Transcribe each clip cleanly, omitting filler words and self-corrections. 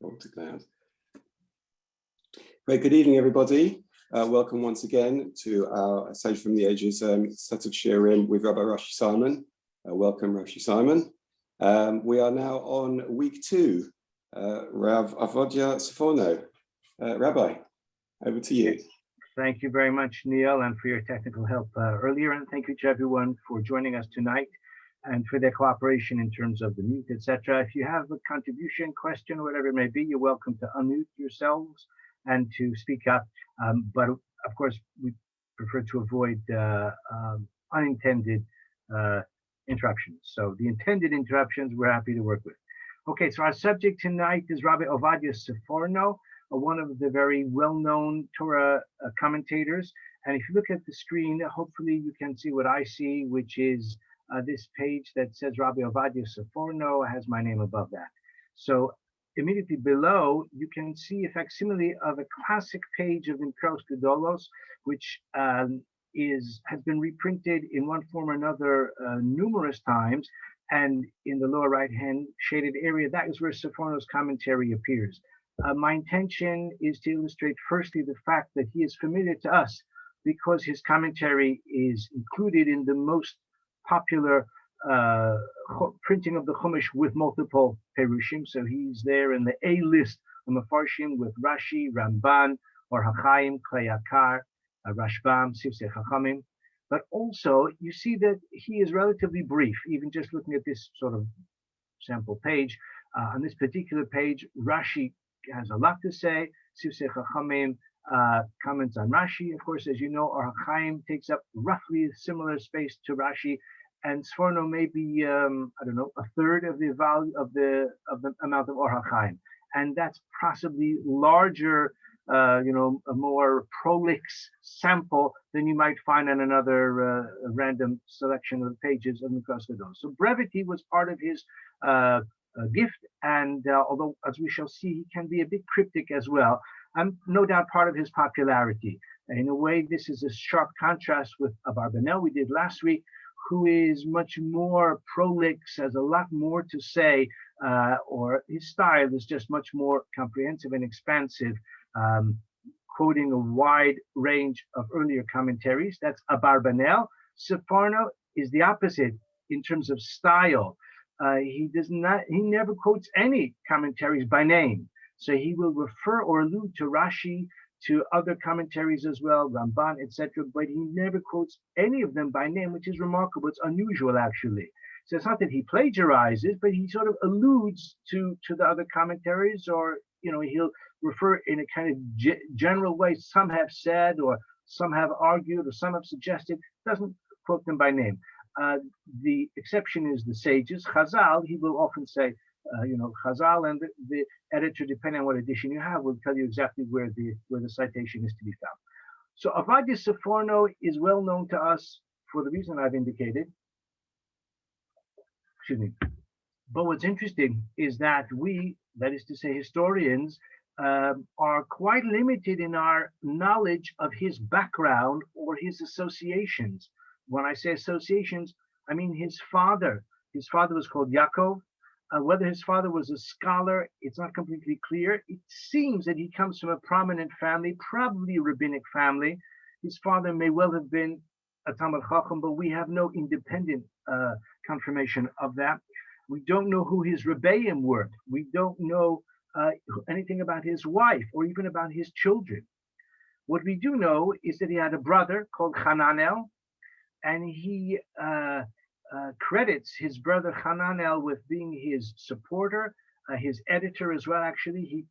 Great, good evening, everybody. Welcome once again to our Sage from the Ages set of shiurim with Rabbi Rashi Simon. Welcome, Rashi Simon. We are now on week 2. Rav Ovadiah Seforno. Rabbi, over to you. Thank you very much, Neil, and for your technical help earlier. And thank you to everyone for joining us tonight and for their cooperation in terms of the mute, etc. If you have a contribution, question, whatever it may be, you're welcome to unmute yourselves and to speak up. But of course, we prefer to avoid unintended interruptions. So the intended interruptions, we're happy to work with. Okay, so our subject tonight is Rabbi Ovadiah Seforno, one of the very well-known Torah commentators. And if you look at the screen, hopefully you can see what I see, which is this page that says Rabbi Ovadiah Seforno, has my name above that. So immediately below, you can see a facsimile of a classic page of Mikros Gedolos, which has been reprinted in one form or another numerous times. And in the lower right-hand shaded area, that is where Seforno's commentary appears. My intention is to illustrate firstly the fact that he is familiar to us because his commentary is included in the most popular printing of the Chumash with multiple perushim. So he's there in the A list of Mefarshim with Rashi, Ramban, or Hachaim, Kleyakar, Rashbam, Sifsei Chachamim. But also you see that he is relatively brief, even just looking at this sort of sample page. On this particular page, Rashi has a lot to say. Sifsei Chachamim comments on Rashi. Of course, as you know, Or HaChaim takes up roughly a similar space to Rashi, and Seforno may be, I don't know, a third of the value of the amount of Or HaChaim, and that's possibly larger, a more prolix sample than you might find on another random selection of pages of Mikros Gedolos. So brevity was part of his gift, and although, as we shall see, he can be a bit cryptic as well, and no doubt part of his popularity. In a way, this is a sharp contrast with Abarbanel we did last week, who is much more prolix, has a lot more to say, or his style is just much more comprehensive and expansive, quoting a wide range of earlier commentaries. That's Abarbanel. Seforno is the opposite in terms of style. He never quotes any commentaries by name. So he will refer or allude to Rashi, to other commentaries as well, Ramban, etc., but he never quotes any of them by name, which is remarkable. It's unusual, actually. So it's not that he plagiarizes, but he sort of alludes to the other commentaries, or he'll refer in a kind of general way. Some have said, or some have argued, or some have suggested. Doesn't quote them by name. The exception is the sages. Chazal, he will often say, Chazal, and the editor, depending on what edition you have, will tell you exactly where the citation is to be found. So Ovadiah Seforno is well known to us for the reason I've indicated. Excuse me. But what's interesting is that we, that is to say historians, are quite limited in our knowledge of his background or his associations. When I say associations, I mean his father. His father was called Yaakov. Whether his father was a scholar, it's not completely clear. It seems that he comes from a prominent family, probably a rabbinic family. His father may well have been a Talmid Chacham, but we have no independent confirmation of that. We don't know who his Rebbeim were. We don't know anything about his wife or even about his children. What we do know is that he had a brother called Hananel, and he credits his brother Hananel with being his supporter, his editor as well. Actually, he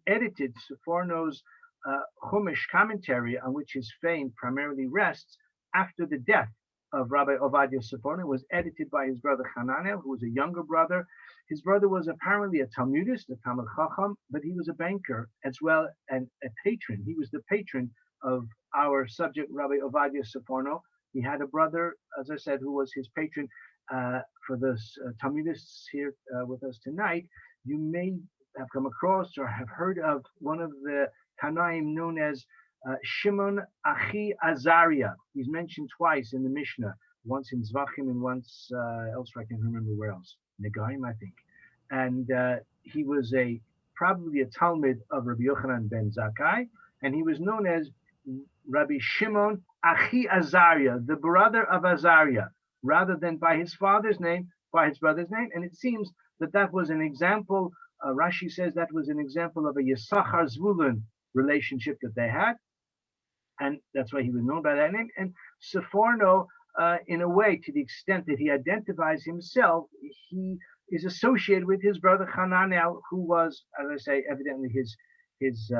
edited Seforno's Chumash commentary, on which his fame primarily rests, after the death of Rabbi Ovadiah Seforno. It was edited by his brother Hananel, who was a younger brother. His brother was apparently a Talmudist, a Talmid Chacham, but he was a banker as well, and a patron. He was the patron of our subject, Rabbi Ovadiah Seforno. He had a brother, as I said, who was his patron. For the Talmudists here with us tonight, you may have come across or have heard of one of the Tanaim known as Shimon Achi Azariah. He's mentioned twice in the Mishnah, once in Zvachim and once elsewhere. I can't remember where else. Negaim, I think. And he was a probably a Talmud of Rabbi Yochanan ben Zakkai, and he was known as Rabbi Shimon Achi Azariah, the brother of Azariah, rather than by his father's name, by his brother's name. And it seems that that was an example, Rashi says that was an example of a Yisachar Zvulun relationship that they had. And that's why he was known by that name. And Seforno, in a way, to the extent that he identifies himself, he is associated with his brother Hananel, who was, as I say, evidently his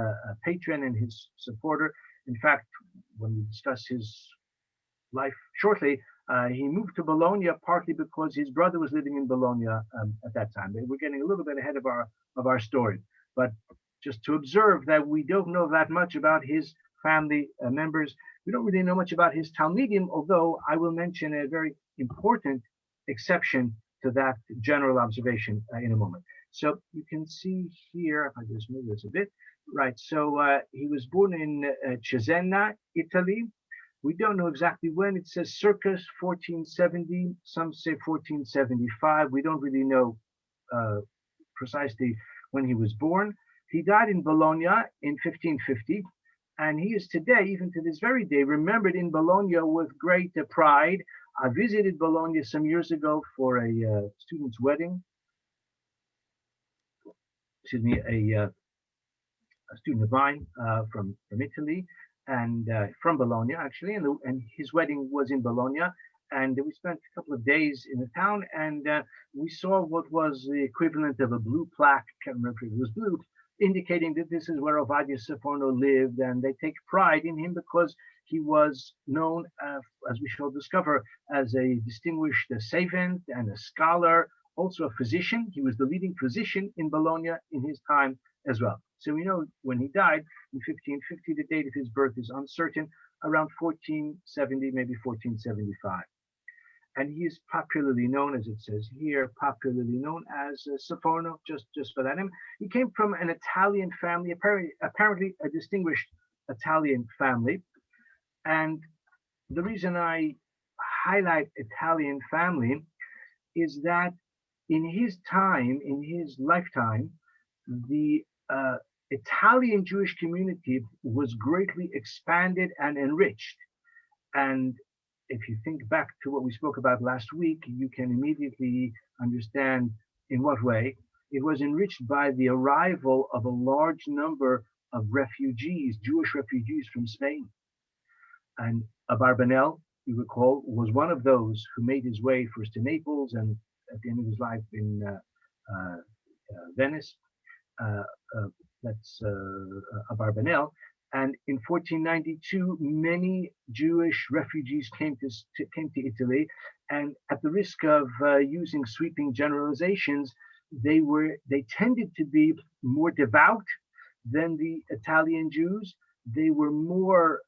patron and his supporter. In fact, when we discuss his life shortly, he moved to Bologna partly because his brother was living in Bologna at that time. We're getting a little bit ahead of our story, but just to observe that we don't know that much about his family members. We don't really know much about his Talmidim, although I will mention a very important exception to that general observation in a moment. So you can see here, if I just move this a bit, right? So he was born in Cesena, Italy. We don't know exactly when. It says circa 1470. Some say 1475. We don't really know precisely when he was born. He died in Bologna in 1550. And he is today, even to this very day, remembered in Bologna with great pride. I visited Bologna some years ago for a student's wedding. Excuse me, a student of mine from Italy and from Bologna, actually. And his wedding was in Bologna. And we spent a couple of days in the town, and we saw what was the equivalent of a blue plaque. Can't remember if it was blue, indicating that this is where Ovadiah Seforno lived, and they take pride in him because he was known, as we shall discover, as a distinguished savant and a scholar, also a physician. He was the leading physician in Bologna in his time as well. So we know when he died in 1550, the date of his birth is uncertain, around 1470, maybe 1475. And he is popularly known, as it says here, popularly known as Seforno, just for that name. He came from an Italian family, apparently a distinguished Italian family. And the reason I highlight Italian family is that in his time, in his lifetime, the Italian Jewish community was greatly expanded and enriched. And if you think back to what we spoke about last week, you can immediately understand in what way. It was enriched by the arrival of a large number of refugees, Jewish refugees from Spain. And Abarbanel, you recall, was one of those who made his way first to Naples and at the end of his life in Venice. That's Abarbanel. And in 1492, many Jewish refugees came to Italy, and at the risk of using sweeping generalizations, they tended to be more devout than the Italian Jews. They were more,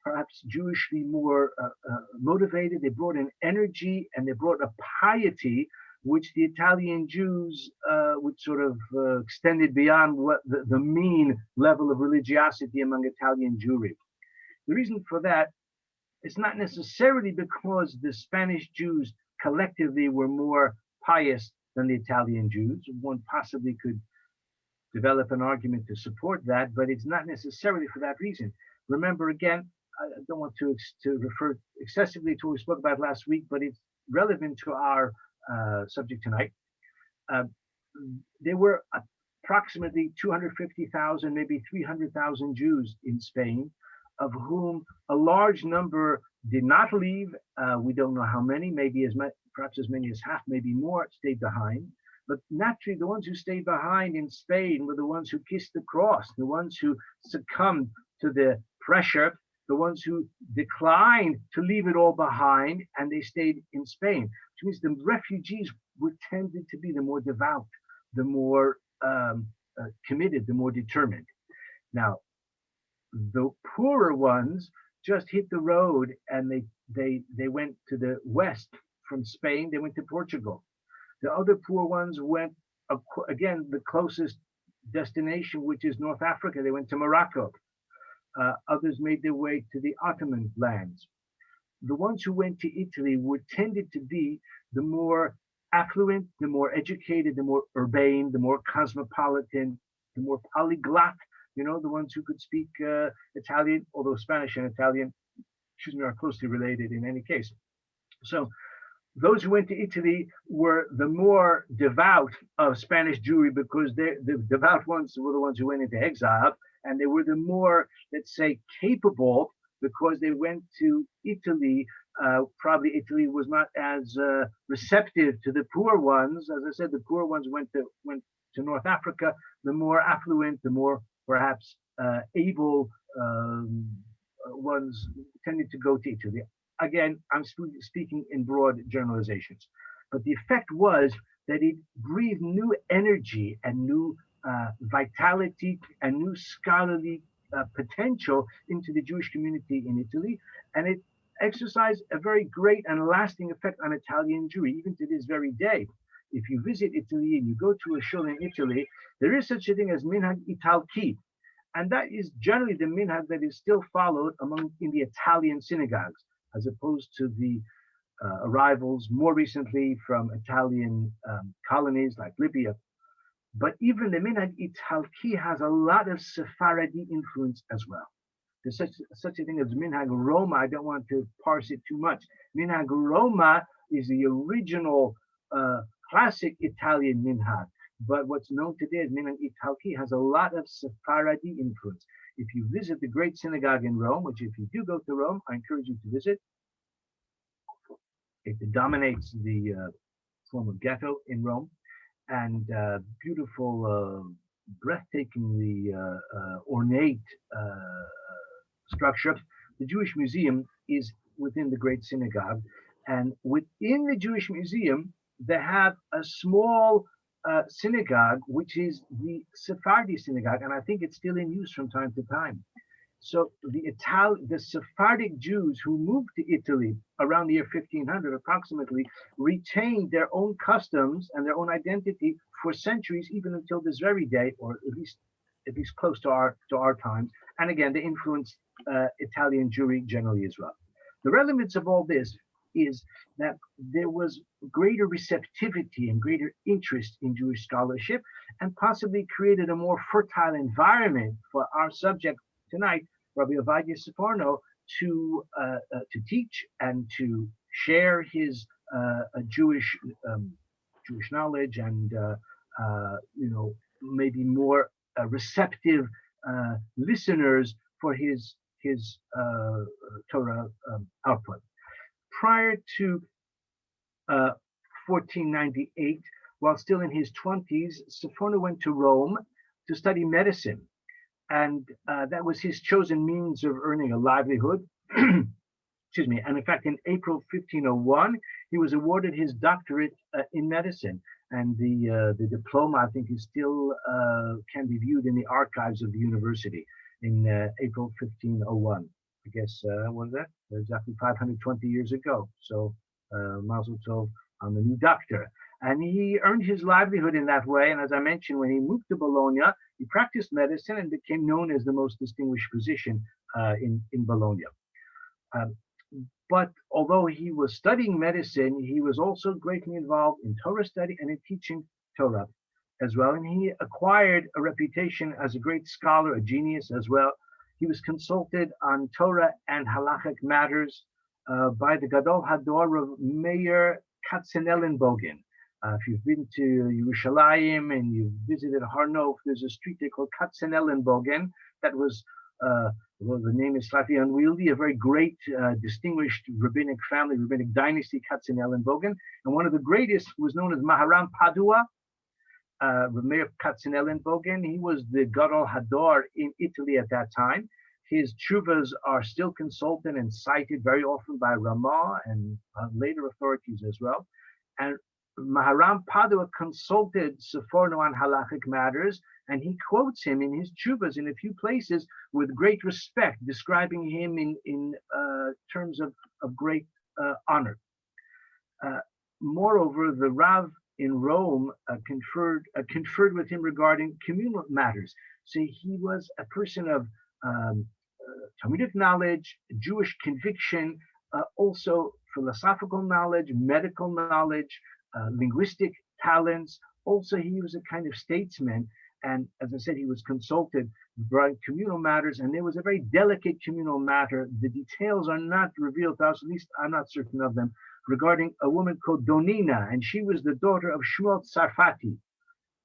perhaps Jewishly more motivated. They brought an energy and they brought a piety which the Italian Jews would sort of extended beyond what the mean level of religiosity among Italian Jewry. The reason for that is not necessarily because the Spanish Jews collectively were more pious than the Italian Jews. One possibly could develop an argument to support that, but it's not necessarily for that reason. Remember, again, I don't want to refer excessively to what we spoke about last week, but it's relevant to our subject tonight. There were approximately 250,000, maybe 300,000 Jews in Spain, of whom a large number did not leave. We don't know how many, maybe perhaps as many as half, maybe more, stayed behind. But naturally, the ones who stayed behind in Spain were the ones who kissed the cross, the ones who succumbed to the pressure, the ones who declined to leave it all behind, and they stayed in Spain, which means the refugees were tended to be the more devout, the more committed, the more determined. Now, the poorer ones just hit the road and they went to the west from Spain. They went to Portugal. The other poor ones went, again, the closest destination, which is North Africa. They went to Morocco. Others made their way to the Ottoman lands. The ones who went to Italy were tended to be the more affluent, the more educated, the more urbane, the more cosmopolitan, the more polyglot, the ones who could speak Italian, although Spanish and Italian, are closely related in any case. So those who went to Italy were the more devout of Spanish Jewry, because the devout ones were the ones who went into exile, and they were the more, let's say, capable, because they went to Italy. Probably Italy was not as receptive to the poor ones. As I said, the poor ones went to North Africa. The more affluent, the more perhaps able ones tended to go to Italy. Again, I'm speaking in broad generalizations, but the effect was that it breathed new energy and new vitality and new scholarly potential into the Jewish community in Italy, and it exercised a very great and lasting effect on Italian Jewry, even to this very day. If you visit Italy and you go to a shul in Italy, there is such a thing as minhag italki, and that is generally the minhag that is still followed in the Italian synagogues, as opposed to the arrivals more recently from Italian colonies like Libya. But even the minhag italki has a lot of Sephardi influence as well. There's such a thing as minhag Roma. I don't want to parse it too much. Minhag Roma is the original classic Italian minhag, but what's known today as minhag italki has a lot of Sephardi influence. If you visit the great synagogue in Rome, which if you do go to Rome, I encourage you to visit, it dominates the former ghetto in Rome, and beautiful, breathtakingly ornate structure. The Jewish Museum is within the Great Synagogue, and within the Jewish Museum, they have a small synagogue, which is the Sephardi synagogue, and I think it's still in use from time to time. So the Sephardic Jews who moved to Italy around the year 1500 approximately retained their own customs and their own identity for centuries, even until this very day, or at least close to our times. And again, they influenced Italian Jewry generally as well. The relevance of all this is that there was greater receptivity and greater interest in Jewish scholarship, and possibly created a more fertile environment for our subject tonight, Rabbi Ovadiah Seforno, to teach and to share his Jewish knowledge, and maybe more receptive listeners for his Torah output. Prior to 1498, while still in his 20s, Seforno went to Rome to study medicine. And that was his chosen means of earning a livelihood. Excuse me. And in fact, in April 1501, he was awarded his doctorate in medicine. And the diploma, I think, is still can be viewed in the archives of the university in April 1501. I guess, what was that? Exactly 520 years ago. So, Mazel Tov on the new doctor. And he earned his livelihood in that way. And as I mentioned, when he moved to Bologna, he practiced medicine and became known as the most distinguished physician in Bologna. But although he was studying medicine, he was also greatly involved in Torah study and in teaching Torah as well. And he acquired a reputation as a great scholar, a genius as well. He was consulted on Torah and halachic matters by the Gadol Hador of Meir Katzenellenbogen. If you've been to Yerushalayim and you've visited Har Nof, there's a street there called Katzenellenbogen that was, well, the name is slightly unwieldy, a very great, distinguished rabbinic family, rabbinic dynasty, Katzenellenbogen. And one of the greatest was known as Maharam Padua, Meir Katzenellenbogen. He was the Gadol Hador in Italy at that time. His tshuvas are still consulted and cited very often by Ramah and later authorities as well. And Maharam Padua consulted Seforno on halachic matters, and he quotes him in his tshuvas in a few places with great respect, describing him in terms of great honor. Moreover, the Rav in Rome conferred with him regarding communal matters. So he was a person of Talmudic knowledge, Jewish conviction, also philosophical knowledge, medical knowledge, linguistic talents. Also, he was a kind of statesman. And as I said, he was consulted about communal matters, and there was a very delicate communal matter. The details are not revealed to us, at least I'm not certain of them, regarding a woman called Donina, and she was the daughter of Shmuel Tsarfati.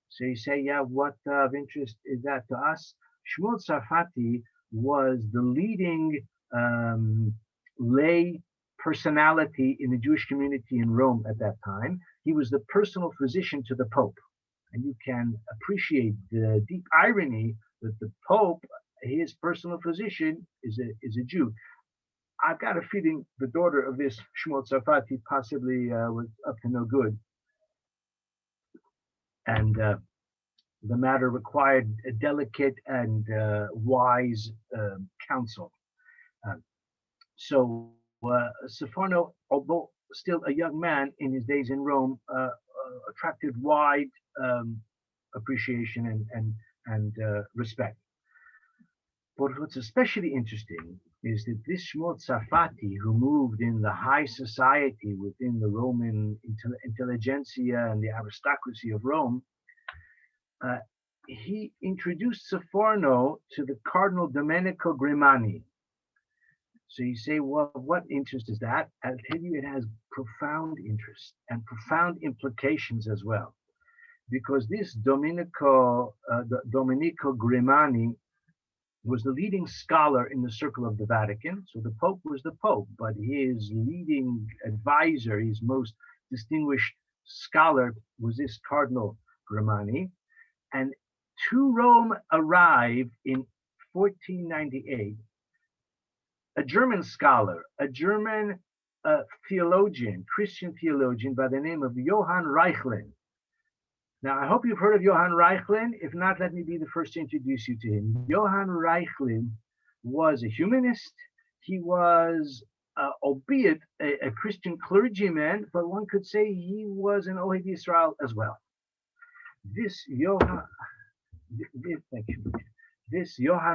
So you say, yeah, what of interest is that to us? Shmuel Tsarfati was the leading lay personality in the Jewish community in Rome at that time. He was the personal physician to the Pope. And you can appreciate the deep irony that the Pope, his personal physician, is a Jew. I've got a feeling the daughter of this Shmuel Tsarfati possibly was up to no good. And the matter required a delicate and wise counsel. So Seforno, although still a young man in his days in Rome, attracted wide appreciation and respect. But what's especially interesting is that this Shmuel Tsarfati, who moved in the high society within the Roman intelligentsia and the aristocracy of Rome, he introduced Seforno to the Cardinal Domenico Grimani. So you say, well, what interest is that? I'll tell you, it has profound interest and profound implications as well. Because this Domenico Grimani was the leading scholar in the circle of the Vatican. So the Pope was the Pope, but his leading advisor, his most distinguished scholar, was this Cardinal Grimani. And to Rome arrived in 1498 a German scholar, a German theologian, Christian theologian by the name of Johann Reichlin. Now, I hope you've heard of Johann Reichlin. If not, let me be the first to introduce you to him. Johann Reichlin was a humanist. He was, albeit a Christian clergyman, but one could say he was an Ohad Yisrael as well. This Johann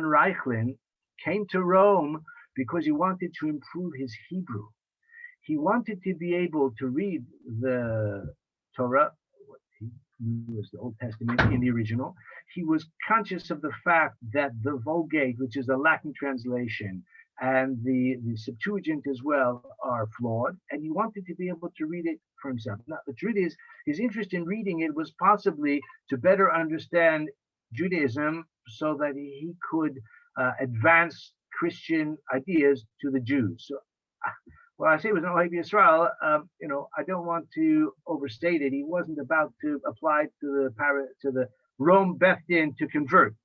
Reichlin came to Rome because he wanted to improve his Hebrew. He wanted to be able to read the Torah, what he knew as the Old Testament in the original. He was conscious of the fact that the Vulgate, which is a Latin translation, and the Septuagint as well are flawed, and he wanted to be able to read it for himself. Now, the truth is, his interest in reading it was possibly to better understand Judaism so that he could advance Christian ideas to the Jews. So, well, I say it was an Ohad Yisrael, I don't want to overstate it. He wasn't about to apply to the Rome Beth Din to convert,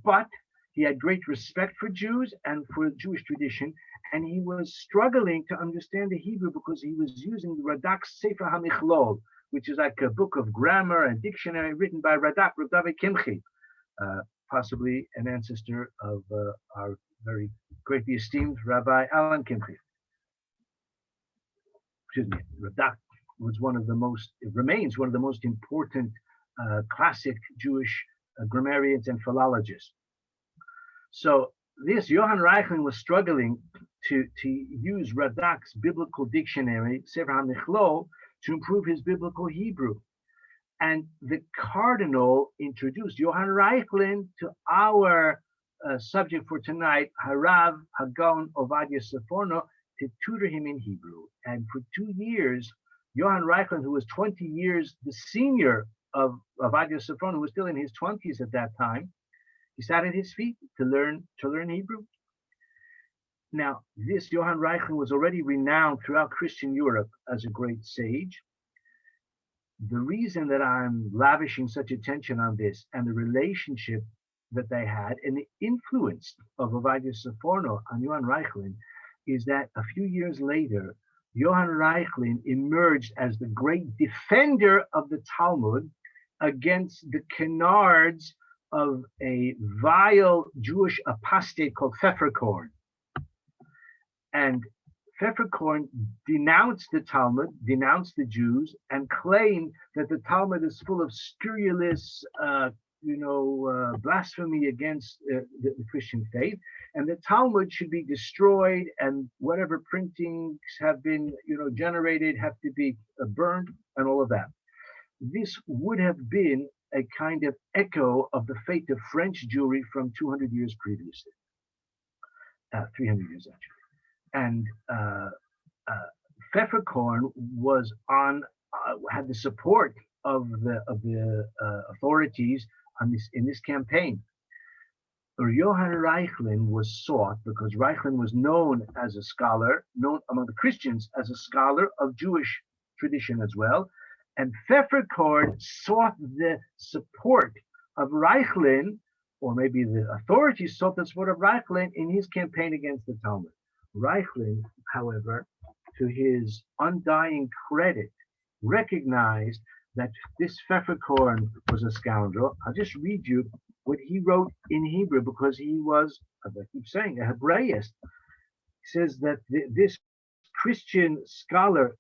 but he had great respect for Jews and for Jewish tradition, and he was struggling to understand the Hebrew because he was using the Radak's Sefer HaMichlol, which is like a book of grammar and dictionary written by Radak, Rav David Kimchi, possibly an ancestor of our very greatly esteemed Rabbi Alan Kimchi. Excuse me, Radak was remains one of the most important classic Jewish grammarians and philologists. So this Johann Reichlin was struggling to use Radak's biblical dictionary, Sefer HaMichlol, to improve his biblical Hebrew. And the cardinal introduced Johann Reichlin to our subject for tonight, Harav Hagon Ovadiah Seforno, to tutor him in Hebrew. And for 2 years, Johann Reichlin, who was 20 years the senior of Ovadiah Seforno, who was still in his 20s at that time, he sat at his feet to learn Hebrew. Now, this Johann Reichlin was already renowned throughout Christian Europe as a great sage. The reason that I'm lavishing such attention on this and the relationship that they had and the influence of Ovadiah Seforno on Johann Reichlin is that a few years later, Johann Reichlin emerged as the great defender of the Talmud against the canards of a vile Jewish apostate called Seforno. And Seforno denounced the Talmud, denounced the Jews, and claimed that the Talmud is full of scurrilous blasphemy against the Christian faith, and the Talmud should be destroyed, and whatever printings have been, generated have to be burned, and all of that. This would have been a kind of echo of the fate of French Jewry from 200 years previously, 300 years actually, and Pfefferkorn was had the support of the authorities in this campaign. Johann Reichlin was sought because Reichlin was known as a scholar, known among the Christians as a scholar of Jewish tradition as well. And Pfefferkorn sought the support of Reichlin, or maybe the authorities sought the support of Reichlin in his campaign against the Talmud. Reichlin, however, to his undying credit, recognized that this Pfefferkorn was a scoundrel. I'll just read you what he wrote in Hebrew, because he was, as I keep saying, a Hebraist. He says that this Christian scholar,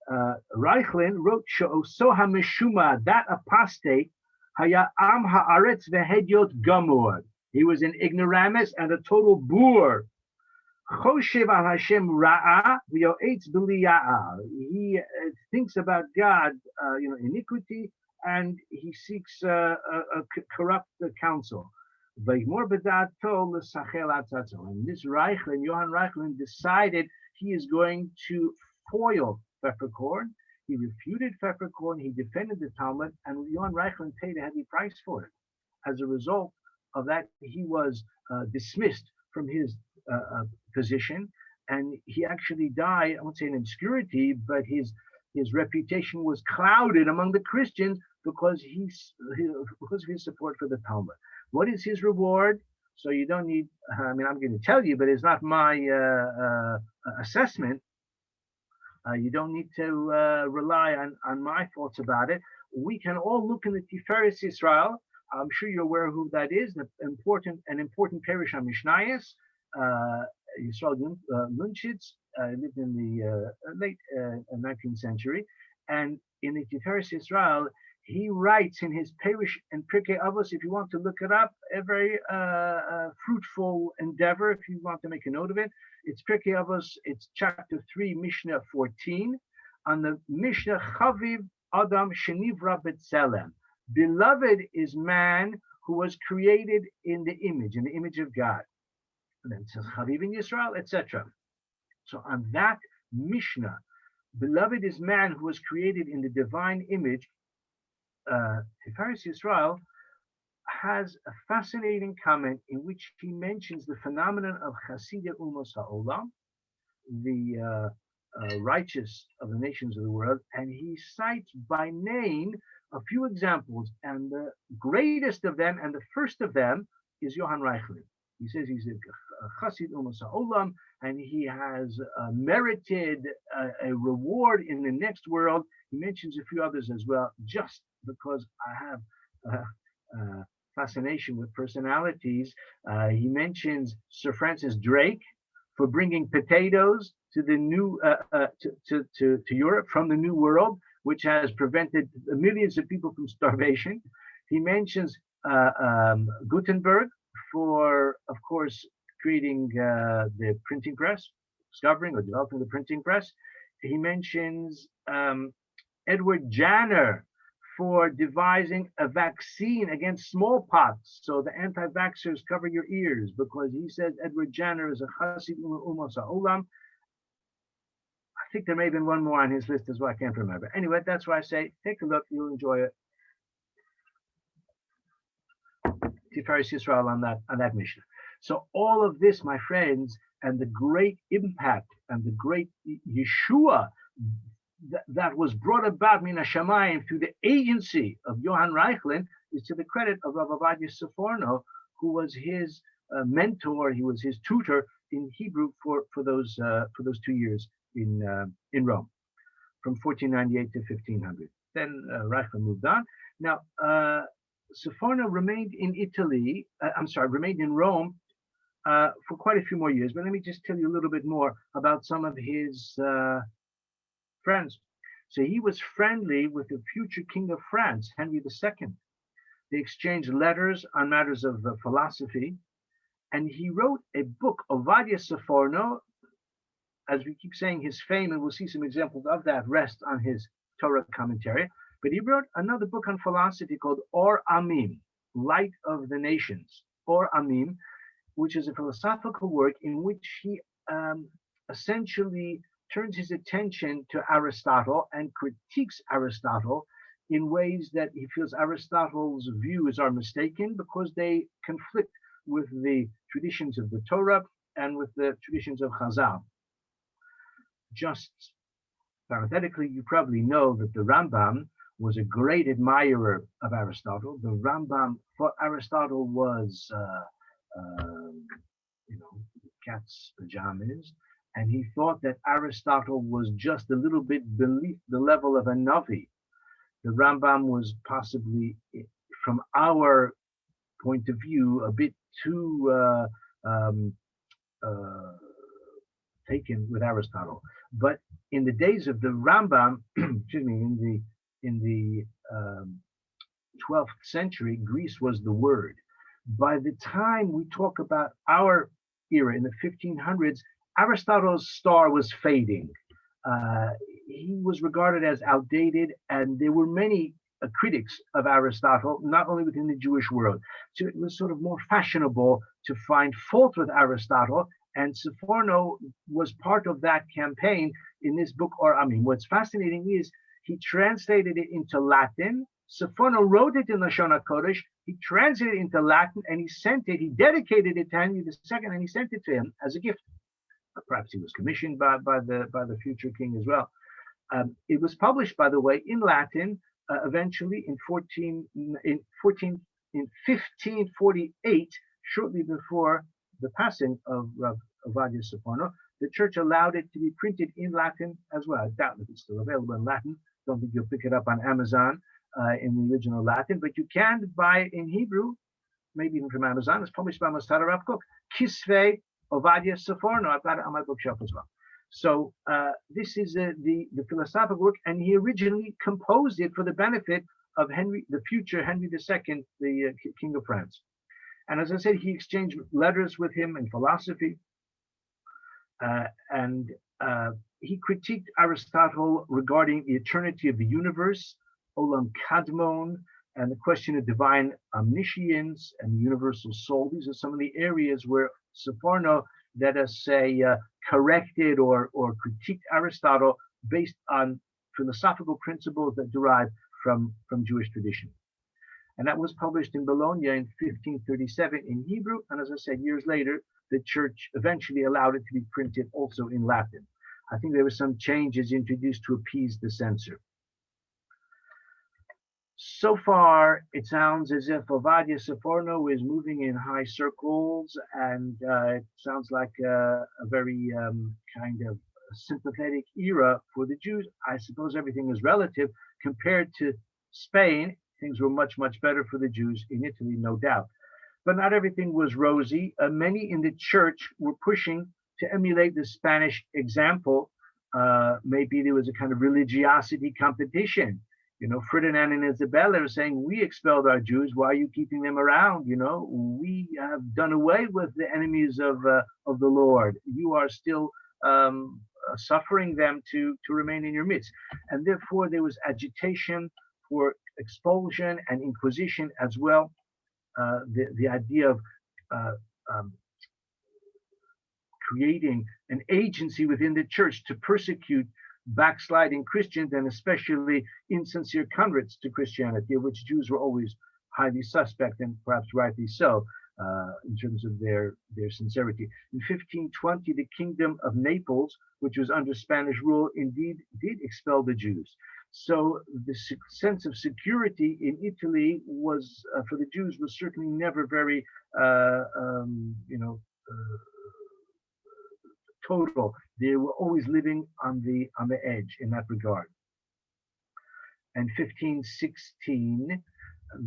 Reichlin, wrote, She'oso ha'meshuma, that apostate, haya am ha'aretz v'hedyot gamur. He was an ignoramus and a total boor. Choshev al Hashem ra'a v'yoetz b'liya'a. He thinks about God, iniquity, and he seeks a corrupt counsel. And this Reichlin, Johann Reichlin, decided he is going to foil Pfefferkorn. He refuted Pfefferkorn, he defended the Talmud, and Johann Reichlin paid a heavy price for it. As a result of that, he was dismissed from his position, and he actually died, I won't say in obscurity, but his reputation was clouded among the Christians because of his support for the Talmud. What is his reward? So you don't need, I'm going to tell you, but it's not my assessment. You don't need to rely on my thoughts about it. We can all look in the Tiferes Yisrael. I'm sure you're aware of who that is, an important parish on Mishnayos. Yisrael Lunchitz lived in the late 19th century, and in the Tiferes Yisrael, he writes in his parish and Pirkei Avos. If you want to look it up, a very fruitful endeavor. If you want to make a note of it, it's Pirkei Avos. It's chapter 3, Mishnah 14, on the Mishnah Chaviv Adam Shenivra B'Tselem. Beloved is man who was created in the image of God. And then it says Chaviv in Yisrael, etc. So on that Mishnah, beloved is man who was created in the divine image. Tiferes Yisrael has a fascinating comment in which he mentions the phenomenon of Chasidei Umos Ha'olam, the righteous of the nations of the world, and he cites by name a few examples, and the greatest of them and the first of them is Johann Reichlin. He says he's a Chasid Umos Ha'olam, and he has merited a reward in the next world. He mentions a few others as well, just because I have fascination with personalities. He mentions Sir Francis Drake for bringing potatoes to the new to Europe from the New World, which has prevented millions of people from starvation. He mentions Gutenberg for, of course, creating the printing press, discovering or developing the printing press. He mentions Edward Jenner for devising a vaccine against smallpox, so the anti-vaxxers cover your ears, because he says Edward Jenner is a Chasid Umos Ha'olam. I think there may have been one more on his list as well, I can't remember. Anyway, that's why I say, take a look, you'll enjoy it. Tiferes Yisrael on that Mishnah. So all of this, my friends, and the great impact and the great Yeshua that was brought about Min HaShamayim through the agency of Johann Reichlin is to the credit of Rabbi Ovadiah Seforno, who was his mentor. He was his tutor in Hebrew for those 2 years in Rome, from 1498 to 1500. Then Reichlin moved on. Now Seforno remained in remained in Rome for quite a few more years. But let me just tell you a little bit more about some of his friends. So he was friendly with the future king of France, Henry II. They exchanged letters on matters of philosophy, and he wrote a book, Ovadiah Seforno. As we keep saying, his fame, and we'll see some examples of that, rest on his Torah commentary. But he wrote another book on philosophy called Or Amim, Light of the Nations, Or Amim, which is a philosophical work in which he essentially turns his attention to Aristotle and critiques Aristotle in ways that he feels Aristotle's views are mistaken because they conflict with the traditions of the Torah and with the traditions of Chazal. Just parenthetically, you probably know that the Rambam was a great admirer of Aristotle. The Rambam thought Aristotle was, cat's pajamas, and he thought that Aristotle was just a little bit beneath the level of a Navi. The Rambam was possibly, from our point of view, a bit too taken with Aristotle. But in the days of the Rambam, excuse me, in the 12th century, Greece was the word. By the time we talk about our era in the 1500s, Aristotle's star was fading. He was regarded as outdated, and there were many critics of Aristotle, not only within the Jewish world. So it was sort of more fashionable to find fault with Aristotle, and Seforno was part of that campaign in this book, Or Amim. What's fascinating is he translated it into Latin. Seforno wrote it in Lashon HaKodesh. He translated it into Latin, and he dedicated it to Henry II, and he sent it to him as a gift. Perhaps he was commissioned by the future king as well. It was published, by the way, in Latin eventually in 1548, shortly before the passing of Ovadiah Seforno. The church allowed it to be printed in Latin as well. I doubt if it's still available in Latin. Don't think you'll pick it up on Amazon in the original Latin, but you can buy it in Hebrew, maybe even from Amazon. It's published by Mostada Rav Kook. Kisvei Ovadiah Seforno. I've got it on my bookshelf as well. So this is the philosophical work, and he originally composed it for the benefit of the future Henry II, the King of France. And as I said, he exchanged letters with him in philosophy, and he critiqued Aristotle regarding the eternity of the universe, Olam Kadmon, and the question of divine omniscience and universal soul. These are some of the areas where Seforno, let us say, corrected or critiqued Aristotle based on philosophical principles that derive from Jewish tradition. And that was published in Bologna in 1537 in Hebrew. And as I said, years later, the church eventually allowed it to be printed also in Latin. I think there were some changes introduced to appease the censor. So far, it sounds as if Ovadiah Seforno is moving in high circles, and it sounds like a very kind of sympathetic era for the Jews. I suppose everything is relative. Compared to Spain, things were much, much better for the Jews in Italy, no doubt. But not everything was rosy. Many in the church were pushing to emulate the Spanish example. Maybe there was a kind of religiosity competition. You know, Ferdinand and Isabella are saying, we expelled our Jews. Why are you keeping them around? You know, we have done away with the enemies of the Lord. You are still suffering them to remain in your midst. And therefore, there was agitation for expulsion and inquisition as well. The idea of creating an agency within the church to persecute backsliding Christians, and especially insincere converts to Christianity, of which Jews were always highly suspect, and perhaps rightly so, in terms of their sincerity. In 1520, the Kingdom of Naples, which was under Spanish rule, indeed did expel the Jews. So the sense of security in Italy was, for the Jews, was certainly never very, total. They were always living on the edge in that regard. In 1516,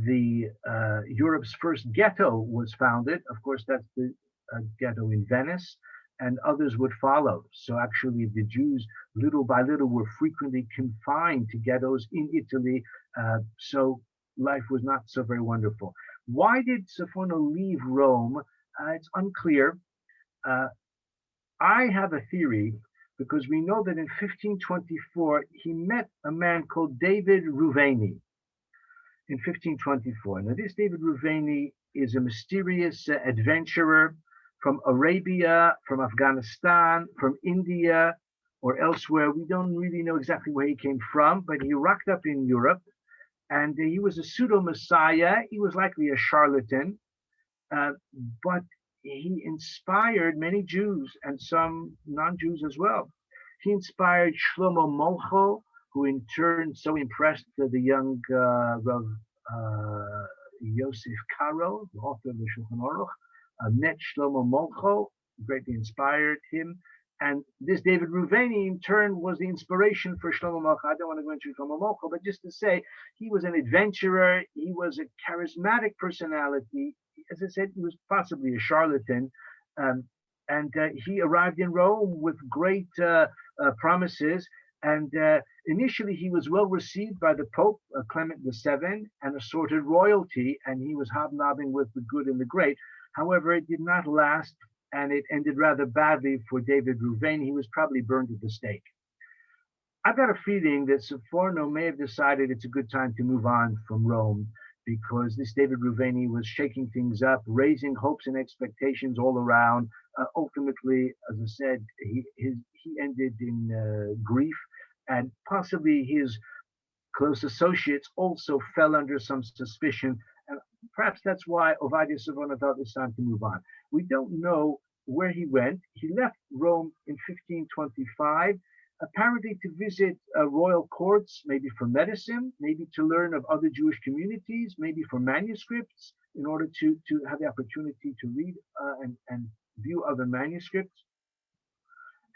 the Europe's first ghetto was founded. Of course, that's the ghetto in Venice, and others would follow. So actually, the Jews, little by little, were frequently confined to ghettos in Italy. So life was not so very wonderful. Why did Seforno leave Rome? It's unclear. I have a theory because we know that in 1524 he met a man called David Ruveni in 1524. Now, this David Ruveni is a mysterious adventurer from Arabia, from Afghanistan, from India, or elsewhere. We don't really know exactly where he came from, but he rocked up in Europe, and he was a pseudo-messiah. He was likely a charlatan, but he inspired many Jews and some non-Jews as well. He inspired Shlomo Molcho, who in turn so impressed the young Rav Yosef Karo, the author of the Shulchan Aruch. Met Shlomo Molcho, greatly inspired him. And this David Ruveni, in turn, was the inspiration for Shlomo Molcho. I don't want to go into Shlomo Molcho, but just to say, he was an adventurer. He was a charismatic personality. As I said, he was possibly a charlatan. And he arrived in Rome with great promises. And initially, he was well received by the Pope, Clement VII, and assorted royalty. And he was hobnobbing with the good and the great. However, it did not last, and it ended rather badly for David Ruveni. He was probably burned at the stake. I've got a feeling that Seforno may have decided it's a good time to move on from Rome, because this David Ruveni was shaking things up, raising hopes and expectations all around. Ultimately, as I said, he ended in grief, and possibly his close associates also fell under some suspicion. And perhaps that's why Ovadiah Seforno thought it's time to move on. We don't know where he went. He left Rome in 1525, apparently to visit royal courts, maybe for medicine, maybe to learn of other Jewish communities, maybe for manuscripts, in order to have the opportunity to read and view other manuscripts.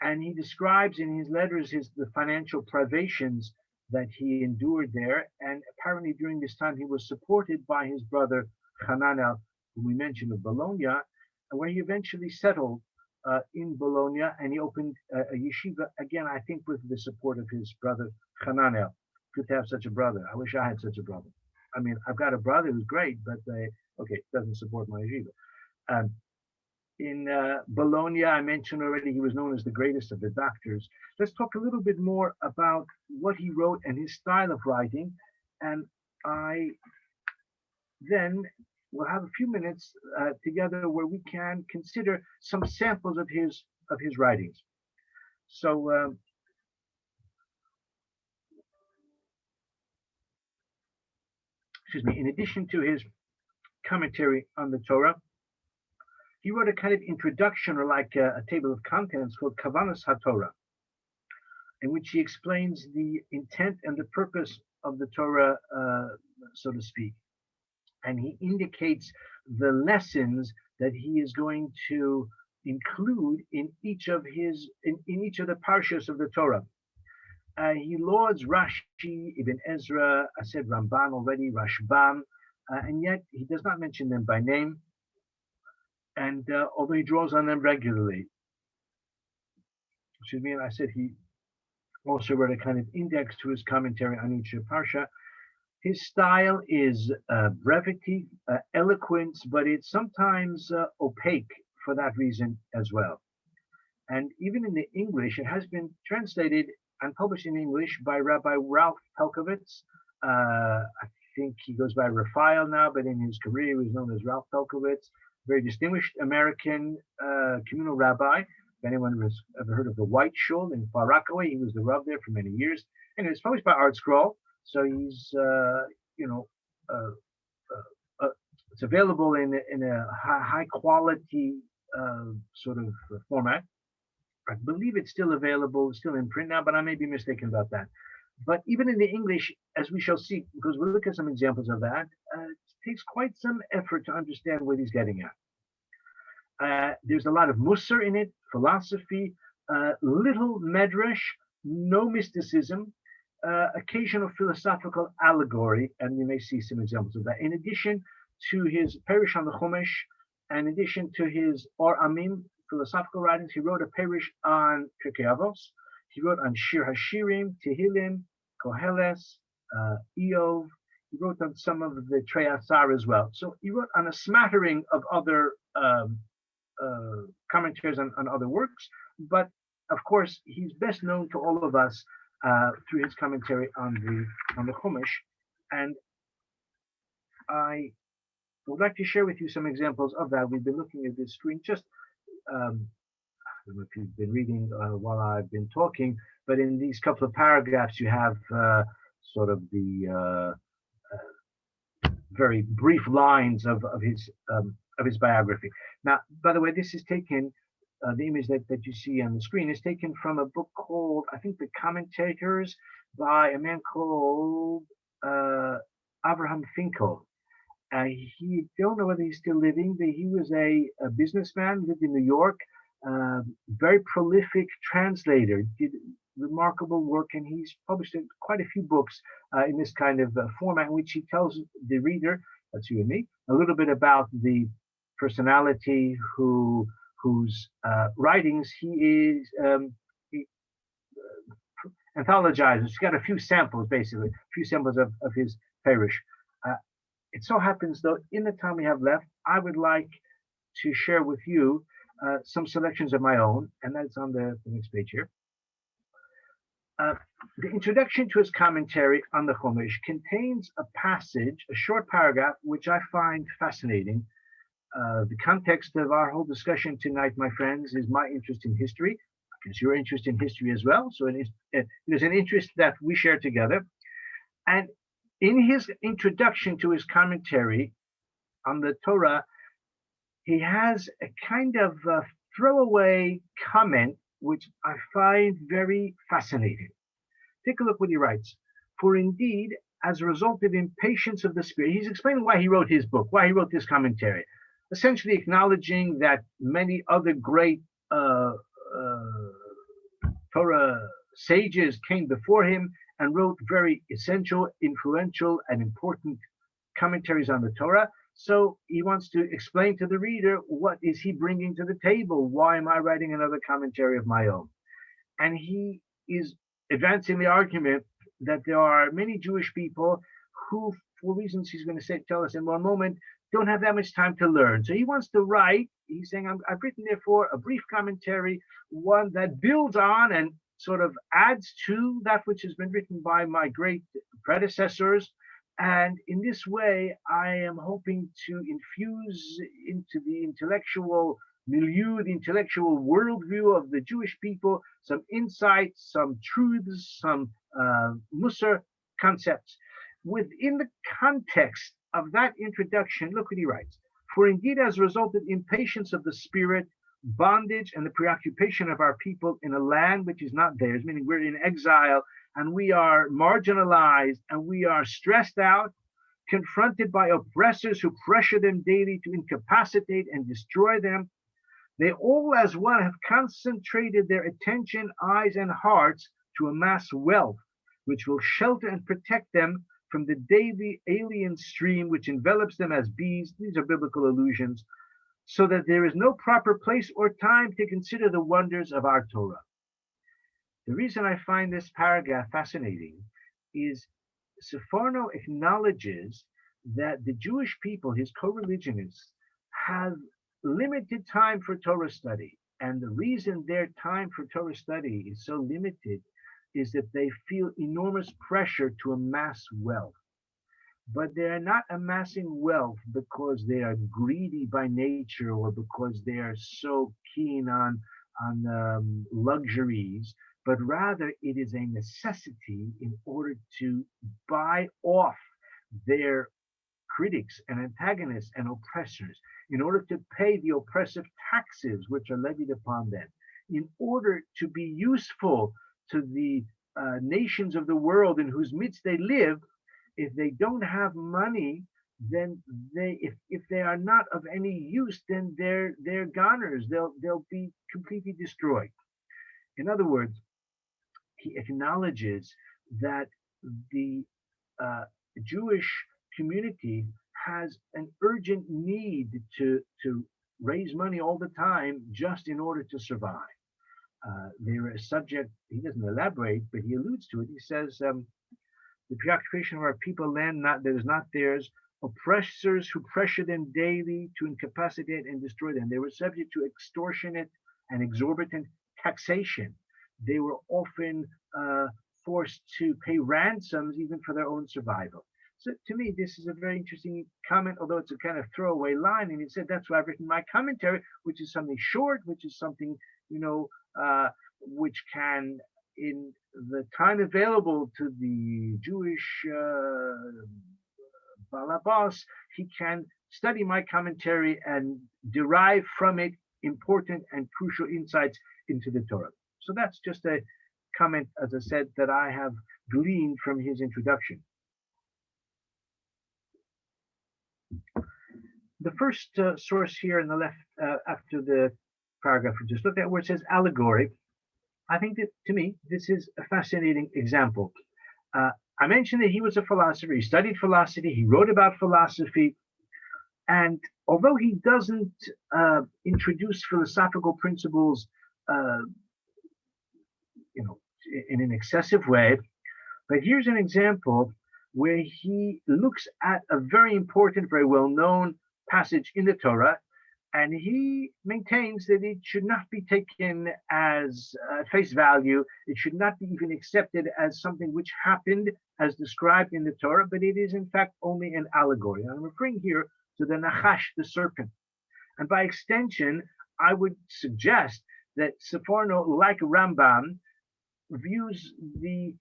And he describes in his letters the financial privations that he endured there. And apparently during this time, he was supported by his brother Hananel, whom we mentioned, of Bologna, where he eventually settled in Bologna, and he opened a yeshiva, again, I think with the support of his brother Hananel. Good to have such a brother. I wish I had such a brother. I mean, I've got a brother who's great, but doesn't support my yeshiva. In Bologna, I mentioned already, he was known as the greatest of the doctors. Let's talk a little bit more about what he wrote and his style of writing. And I then will have a few minutes together where we can consider some samples of his writings. So, excuse me, in addition to his commentary on the Torah, he wrote a kind of introduction, or like a table of contents, called Kavanas HaTorah, in which he explains the intent and the purpose of the Torah, so to speak. And he indicates the lessons that he is going to include in each of the parshas of the Torah. He lauds Rashi, Ibn Ezra, I said Ramban already, Rashbam, and yet he does not mention them by name. And although he draws on them regularly, excuse me, and I said he also wrote a kind of index to his commentary on each parsha. His style is brevity, eloquence, but it's sometimes opaque for that reason as well. And even in the English, it has been translated and published in English by Rabbi Ralph Pelcovitz. I think he goes by Raphael now, but in his career he was known as Ralph Pelcovitz. Very distinguished American communal rabbi. If anyone has ever heard of the White Shul in Far Rockaway, he was the Rav there for many years. And it was published by Art Scroll. So he's, it's available in a high quality sort of format. I believe it's still available, still in print now, but I may be mistaken about that. But even in the English, as we shall see, because we'll look at some examples of that, it takes quite some effort to understand what he's getting at. There's a lot of Musar in it, philosophy, little medrash, no mysticism, occasional philosophical allegory, and we may see some examples of that. In addition to his Perish on the Chumash, and in addition to his Or Amim philosophical writings, he wrote a Perish on Pirkei Avos. He wrote on Shir Hashirim, Tehillim, Koheles, Eov. He wrote on some of the Trei Asar as well. So he wrote on a smattering of other commentaries on other works, but of course he's best known to all of us through his commentary on the Chumash, and I would like to share with you some examples of that. We've been looking at this screen just I don't know if you've been reading while I've been talking, but in these couple of paragraphs you have sort of the very brief lines of his biography. Now, by the way, this is taken, the image that you see on the screen is taken from a book called, I think, The Commentators by a man called Abraham Finkel. He don't know whether he's still living, but he was a businessman, lived in New York, very prolific translator, did remarkable work, and he's published quite a few books in this kind of format in which he tells the reader, that's you and me, a little bit about the personality whose writings he anthologizes. He's got a few samples, basically, a few samples of his parish. It so happens, though, in the time we have left, I would like to share with you some selections of my own, and that's on the next page here. The introduction to his commentary on the Chumash contains a passage, a short paragraph, which I find fascinating. The context of our whole discussion tonight, my friends, is my interest in history. I guess your interest in history as well. So it is an interest that we share together. And in his introduction to his commentary on the Torah, he has a kind of throwaway comment, which I find very fascinating. Take a look what he writes. For indeed, as a result of impatience of the spirit, he's explaining why he wrote his book, why he wrote this commentary, essentially acknowledging that many other great Torah sages came before him and wrote very essential, influential, and important commentaries on the Torah. So he wants to explain to the reader, what is he bringing to the table? Why am I writing another commentary of my own? And he is advancing the argument that there are many Jewish people who, for reasons he's going to tell us in one moment, don't have that much time to learn. So he wants to write, he's saying, I've written therefore a brief commentary, one that builds on and sort of adds to that which has been written by my great predecessors. And in this way, I am hoping to infuse into the intellectual milieu, the intellectual worldview of the Jewish people, some insights, some truths, some Musar concepts. Within the context of that introduction, look what he writes. For indeed, as a result of impatience of the spirit, bondage, and the preoccupation of our people in a land which is not theirs, meaning we're in exile, and we are marginalized, and we are stressed out, confronted by oppressors who pressure them daily to incapacitate and destroy them, they all as one have concentrated their attention, eyes, and hearts to amass wealth, which will shelter and protect them from the daily alien stream which envelops them as bees. These are biblical allusions, so that there is no proper place or time to consider the wonders of our Torah. The reason I find this paragraph fascinating is Seforno acknowledges that the Jewish people, his co-religionists, have limited time for Torah study. And the reason their time for Torah study is so limited is that they feel enormous pressure to amass wealth. But they are not amassing wealth because they are greedy by nature or because they are so keen on luxuries, but rather it is a necessity in order to buy off their critics and antagonists and oppressors, in order to pay the oppressive taxes which are levied upon them, in order to be useful to the nations of the world in whose midst they live. If they don't have money, then if they are not of any use, then they're goners. They'll be completely destroyed. In other words, he acknowledges that the Jewish community has an urgent need to raise money all the time just in order to survive. They're a subject, he doesn't elaborate, but he alludes to it. He says, the preoccupation of our people land that is not theirs, oppressors who pressure them daily to incapacitate and destroy them. They were subject to extortionate and exorbitant taxation. They were often forced to pay ransoms even for their own survival. So to me, this is a very interesting comment, although it's a kind of throwaway line. And he said, that's why I've written my commentary, which is something short, which is something, which can, in the time available to the Jewish Balabas, he can study my commentary and derive from it important and crucial insights into the Torah. So that's just a comment, as I said, that I have gleaned from his introduction. The first source here on the left, after the paragraph we just looked at, where it says allegory, I think that, to me, this is a fascinating example. I mentioned that he was a philosopher. He studied philosophy. He wrote about philosophy. And although he doesn't introduce philosophical principles, in an excessive way, but here's an example where he looks at a very important, very well-known passage in the Torah, and he maintains that it should not be taken as face value. It should not be even accepted as something which happened as described in the Torah, but it is in fact only an allegory. I'm referring here to the Nachash, the serpent. And by extension, I would suggest that Seforno, like Rambam, views the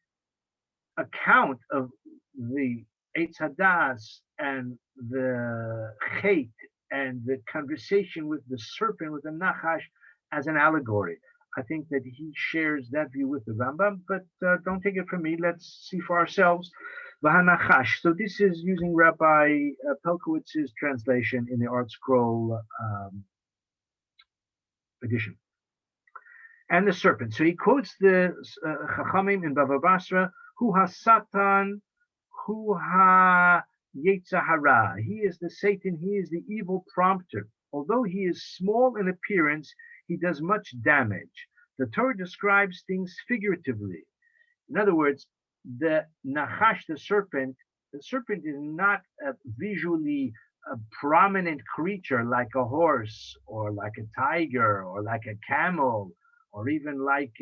account of the Eitz Hadas and the Chet and the conversation with the serpent, with the Nachash, as an allegory. I think that he shares that view with the Rambam, but don't take it from me. Let's see for ourselves. V'hanachash. So this is using Rabbi Pelkowitz's translation in the Art Scroll edition. And the serpent. So he quotes the Chachamim in Bava Basra, Hu ha-Satan, Hu ha-Yetzahara. He is the Satan, he is the evil prompter. Although he is small in appearance, he does much damage. The Torah describes things figuratively. In other words, the Nachash, the serpent is not visually a prominent creature like a horse or like a tiger or like a camel or even like,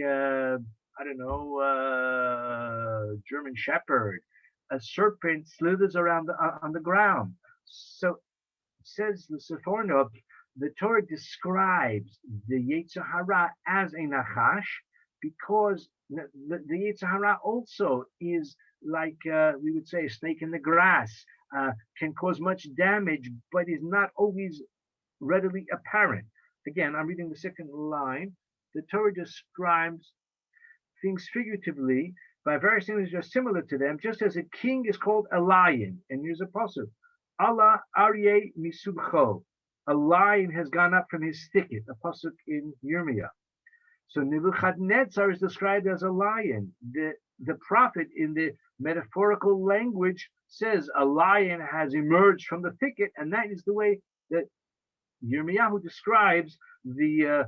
German shepherd. A serpent slithers around on the ground. So says the Seforno, the Torah describes the Yetzer Hara as a Nachash because the Yetzer Hara also is like, we would say, a snake in the grass, can cause much damage, but is not always readily apparent. Again, I'm reading the second line. The Torah describes things figuratively by various things that are similar to them, just as a king is called a lion. And here's a pasuk: Allah Aryeh Misubcho. A lion has gone up from his thicket, a pasuk in Yirmiyah. So Nebuchadnezzar is described as a lion. The prophet in the metaphorical language says a lion has emerged from the thicket, and that is the way that Yirmiyahu describes the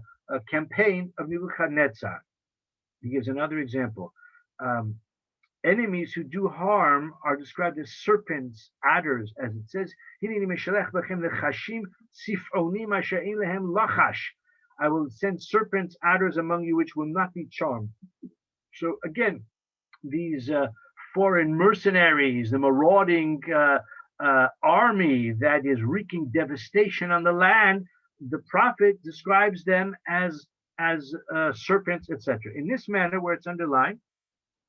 campaign of Nebuchadnezzar. He gives another example. Enemies who do harm are described as serpents, adders, as it says. I will send serpents, adders among you, which will not be charmed. So again, these foreign mercenaries, the marauding army that is wreaking devastation on the land, the prophet describes them as serpents, etc. In this manner, where it's underlined,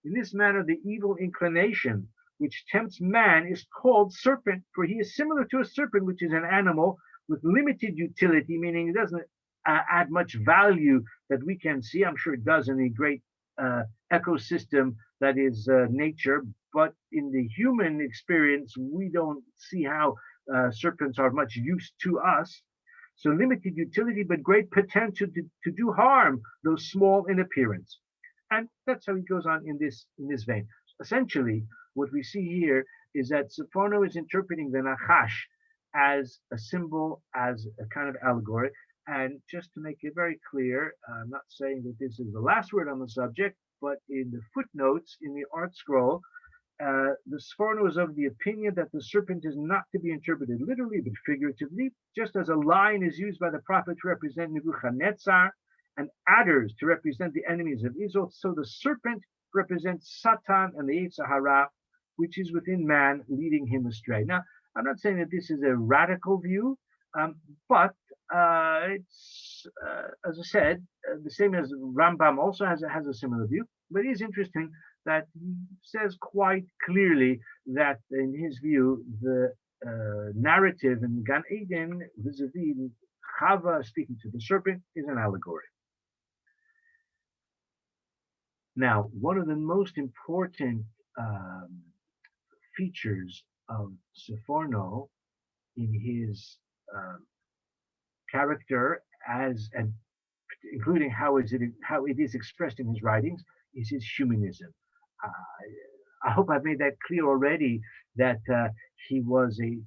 in this manner, the evil inclination which tempts man is called serpent, for he is similar to a serpent, which is an animal with limited utility, meaning it doesn't add much value that we can see. I'm sure it does in the great ecosystem that is nature, but in the human experience, we don't see how serpents are much use to us. So limited utility, but great potential to do harm, though small in appearance. And that's how he goes on in this vein. Essentially, what we see here is that Seforno is interpreting the Nachash as a symbol, as a kind of allegory. And just to make it very clear, I'm not saying that this is the last word on the subject, but in the footnotes in the Art Scroll, The Seforno is of the opinion that the serpent is not to be interpreted literally, but figuratively, just as a lion is used by the prophet to represent Nebuchadnezzar and adders to represent the enemies of Israel, so the serpent represents Satan and the Yetzer Hara, which is within man, leading him astray. Now, I'm not saying that this is a radical view, but it's, as I said, the same as Rambam also has a similar view. But it is interesting that he says quite clearly that in his view, the narrative in Gan Eden vis-a-vis Chava speaking to the serpent is an allegory. Now, one of the most important features of Seforno in his character, and including how it is expressed in his writings, is his humanism. I hope I've made that clear already, that he was a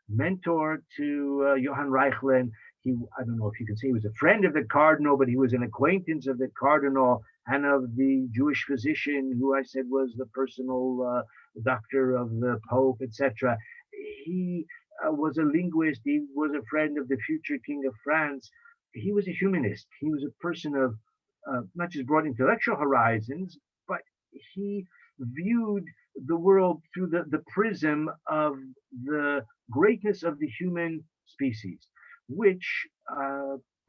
mentor to Johann Reichlen. I don't know if you can say he was a friend of the cardinal, but he was an acquaintance of the cardinal and of the Jewish physician, who I said was the personal doctor of the Pope, etc. He was a linguist. He was a friend of the future King of France. He was a humanist. He was a person of not just broad intellectual horizons, but he viewed the world through the prism of the greatness of the human species, which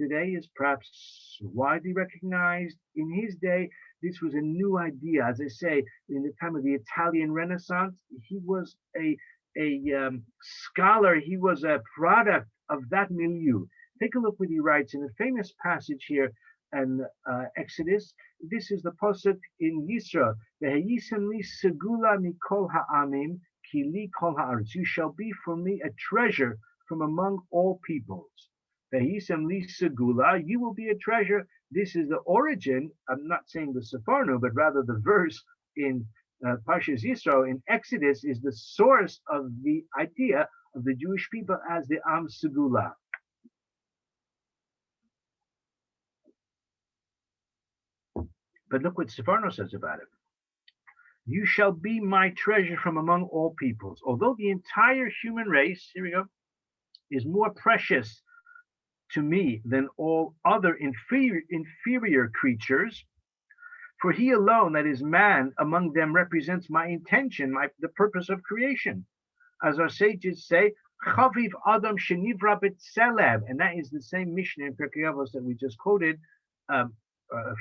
today is perhaps widely recognized. In his day, this was a new idea. As I say, in the time of the Italian Renaissance, he was a scholar. He was a product of that milieu. Take a look what he writes in a famous passage here in Exodus. This is the pasuk in Yisro: "Vehayisem li segula mikol ha'amim, ki li kol ha'aretz." You shall be for me a treasure from among all peoples. Vehayisem li segula. You will be a treasure. This is the origin. I'm not saying the Seforno, but rather the verse in Parshas Yisro in Exodus is the source of the idea of the Jewish people as the Am Segula. But look what Seforno says about it. You shall be my treasure from among all peoples. Although the entire human race, here we go, is more precious to me than all other inferior creatures, for he alone, that is man, among them represents my intention, the purpose of creation. As our sages say, Chaviv Adam Shenivra B'Tselem, and that is the same Mishnah in Pirkei Avos that we just quoted a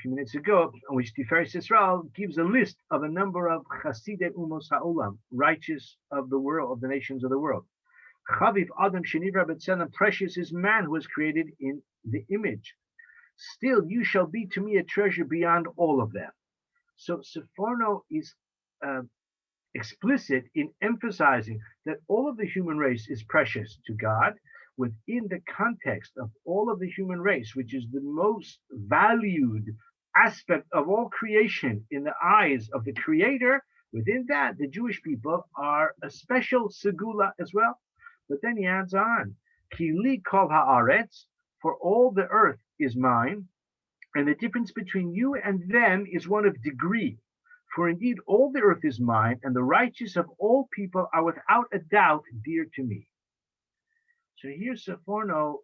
few minutes ago, in which Tiferes Yisrael gives a list of a number of Chasidei Umos Ha'olam, righteous of the world, of the nations of the world. Chaviv Adam Shenivra B'Tselem, precious is man who was created in the image. Still, you shall be to me a treasure beyond all of them. So Seforno is explicit in emphasizing that all of the human race is precious to God within the context of all of the human race, which is the most valued aspect of all creation in the eyes of the Creator. Within that, the Jewish people are a special segula as well. But then he adds on, Ki li kol haaretz, for all the earth is mine, and the difference between you and them is one of degree. For indeed, all the earth is mine, and the righteous of all people are without a doubt dear to me. So here Seforno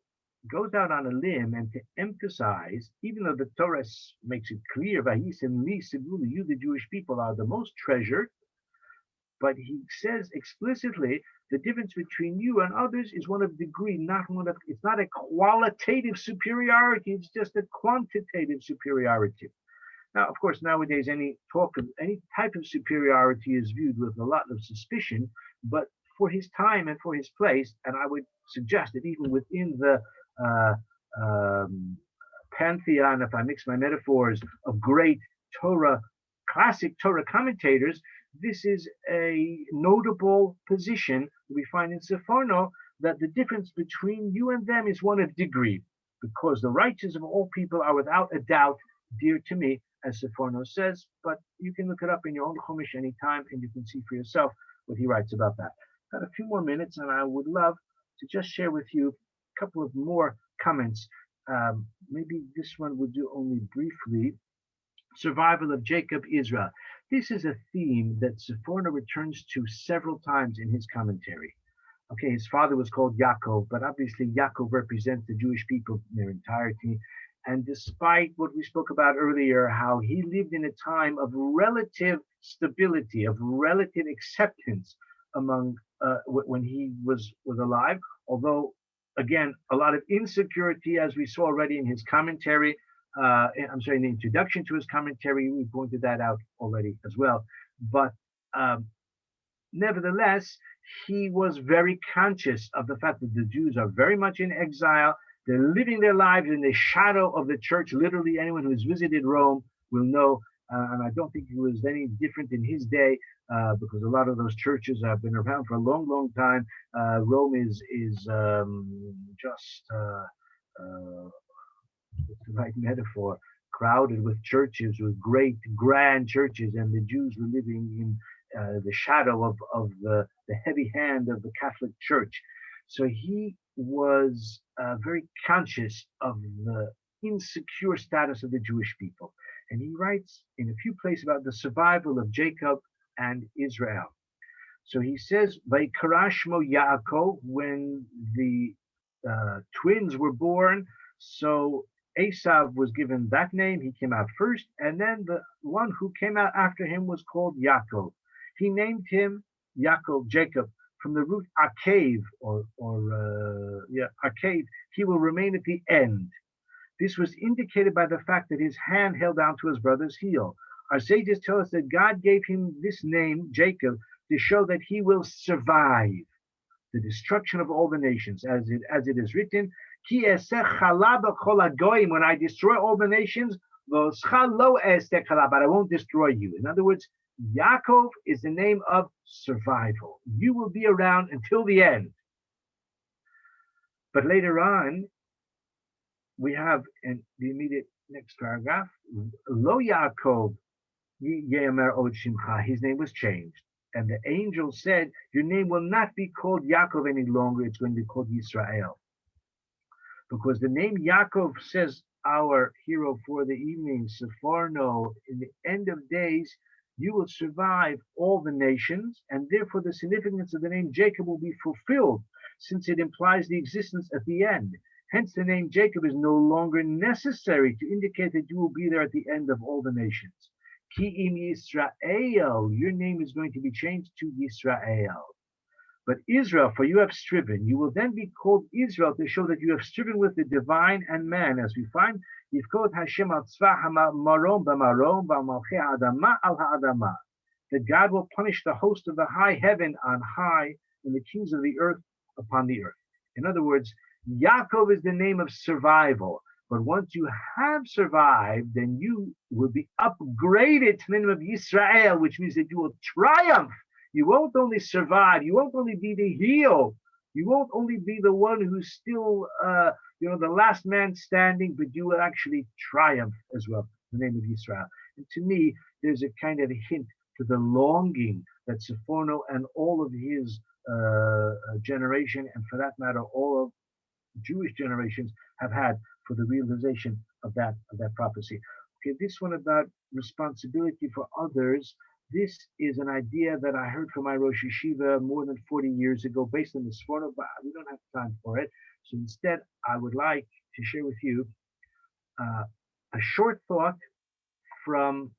goes out on a limb and to emphasize, even though the Torah makes it clear, Vayisem li segula, you the Jewish people are the most treasured, but he says explicitly the difference between you and others is one of degree, not one of, it's not a qualitative superiority, it's just a quantitative superiority. Now, of course, nowadays any talk of any type of superiority is viewed with a lot of suspicion, but for his time and for his place, and I would suggest that even within the pantheon, if I mix my metaphors, of great Torah, classic Torah commentators, this is a notable position we find in Seforno, that the difference between you and them is one of degree, because the righteous of all people are without a doubt dear to me, as Seforno says. But you can look it up in your own Chumash anytime, and you can see for yourself what he writes about that. Got a few more minutes, and I would love to just share with you a couple of more comments. Maybe this one would do only briefly. Survival of Jacob, Israel. this is a theme that Seforno returns to several times in his commentary. Okay, his father was called Yaakov, but obviously Yaakov represents the Jewish people in their entirety. And despite what we spoke about earlier, how he lived in a time of relative stability, of relative acceptance among when he was alive, although again a lot of insecurity, as we saw already in his commentary. In the introduction to his commentary, we pointed that out already as well. But nevertheless, he was very conscious of the fact that the Jews are very much in exile. They're living their lives in the shadow of the church. Literally, anyone who's visited Rome will know, and I don't think it was any different in his day, because a lot of those churches have been around for a long, long time. Rome is just what's the right metaphor? Crowded with churches, with great, grand churches, and the Jews were living in the shadow of the heavy hand of the Catholic Church. So he was very conscious of the insecure status of the Jewish people. And he writes in a few places about the survival of Jacob and Israel. So he says, Vaikarashmo Yaakov, when the twins were born, so Esav was given that name. He came out first. And then the one who came out after him was called Yaakov. He named him Yaakov, Jacob, from the root Akev, Akev. He will remain at the end. This was indicated by the fact that his hand held down to his brother's heel. Our sages tell us that God gave him this name, Jacob, to show that he will survive the destruction of all the nations, as it is written, when I destroy all the nations, but I won't destroy you. In other words, Yaakov is the name of survival. You will be around until the end. But later on, we have in the immediate next paragraph, Lo Yaakov Yemer Od Shimcha. His name was changed. And the angel said, your name will not be called Yaakov any longer. It's going to be called Yisrael. Because the name Yaakov, says our hero for the evening, Seforno, in the end of days, you will survive all the nations, and therefore the significance of the name Jacob will be fulfilled, since it implies the existence at the end. Hence, the name Jacob is no longer necessary to indicate that you will be there at the end of all the nations. Ki im Yisrael, your name is going to be changed to Yisrael. But Israel, for you have striven, you will then be called Israel to show that you have striven with the divine and man, as we find, Hashem al marom b'marom b'malchei adama al ha'adama, that God will punish the host of the high heaven on high and the kings of the earth upon the earth. In other words, Yaakov is the name of survival. But once you have survived, then you will be upgraded to the name of Yisrael, which means that you will triumph. You won't only survive, you won't only be the heel, you won't only be the one who's still, the last man standing, but you will actually triumph as well, in the name of Israel. And to me, there's a kind of a hint to the longing that Seforno and all of his generation, and for that matter, all of Jewish generations have had for the realization of that prophecy. Okay, this one about responsibility for others. This is an idea that I heard from my Rosh Yeshiva more than 40 years ago, based on the Seforno, but we don't have time for it. So instead, I would like to share with you a short thought from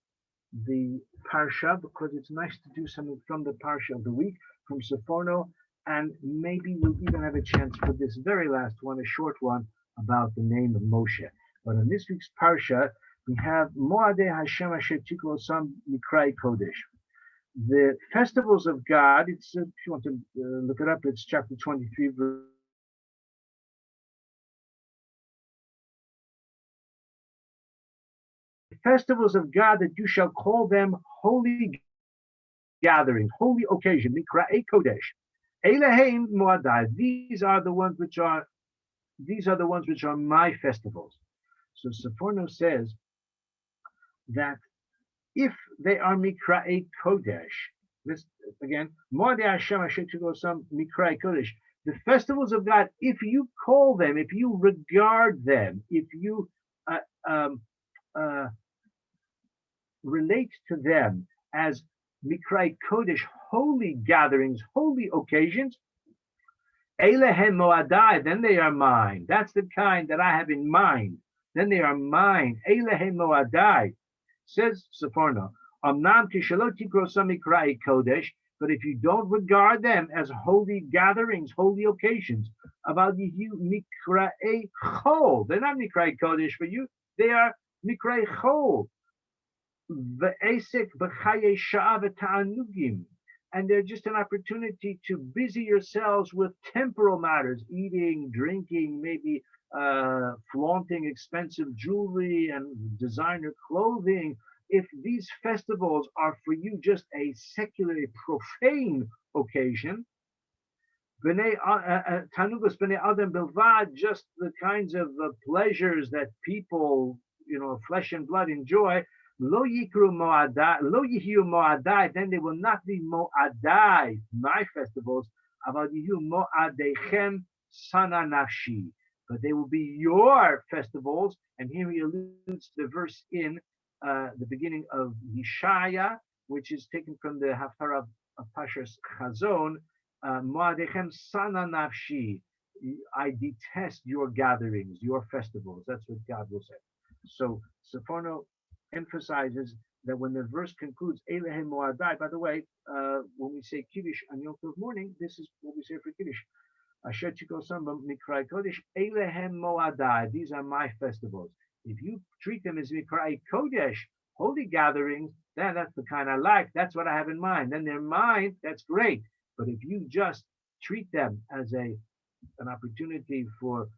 the Parsha, because it's nice to do something from the Parsha of the week, from Seforno, and maybe we'll even have a chance for this very last one, a short one, about the name of Moshe. But in this week's Parsha, we have Moadei Hashem Asher Tikro Sam Mikrai Kodesh. The festivals of God, it's, if you want to look it up, it's chapter 23, verse. Festivals of God, that you shall call them holy gathering, holy occasion, Mikrai Kodesh. Eleheim Moadai, these are the ones which are my festivals. So Seforno says that if they are Mikra'ei Kodesh, this again, Moadei Hashem Asher Tigosam Mikra'ei Kodesh, the festivals of God, if you call them, if you regard them, if you relate to them as Mikrai Kodesh, holy gatherings, holy occasions. Elehem Moadai, then they are mine. That's the kind that I have in mind. Then they are mine. Elehem Moadai, says Seforno. Amnam Kishaloti Grosa Mikrai Kodesh, but if you don't regard them as holy gatherings, holy occasions, about you Mikrai Chol, they're not Mikrai Kodesh for you, they are Mikrai Chol. And they're just an opportunity to busy yourselves with temporal matters, eating, drinking, maybe flaunting expensive jewelry and designer clothing. If these festivals are for you just a secular, profane occasion, Tanugas B'nei Adam Bilvad, just the kinds of pleasures that people, flesh and blood enjoy, Lo Yikru Moadai, then they will not be Moadai, my festivals, Avad Yihu Moadechem Sana Nafshi, but they will be your festivals. And here he alludes to the verse in the beginning of Yeshaya, which is taken from the Haftarah of Pashas Chazon, Moadechem Sana Nafshi, I detest your gatherings, your festivals. That's what God will say. So Seforno emphasizes that when the verse concludes Elehem Moadai, by the way, when we say Kiddush on Yom Tov morning, this is what we say for Kiddush. Asher Chikosam Mikrai Kodesh, Elehem Moadai, these are my festivals. If you treat them as Mikrai Kodesh, holy gatherings, then that's the kind I like, that's what I have in mind. Then they're mine, that's great. But if you just treat them as an opportunity for,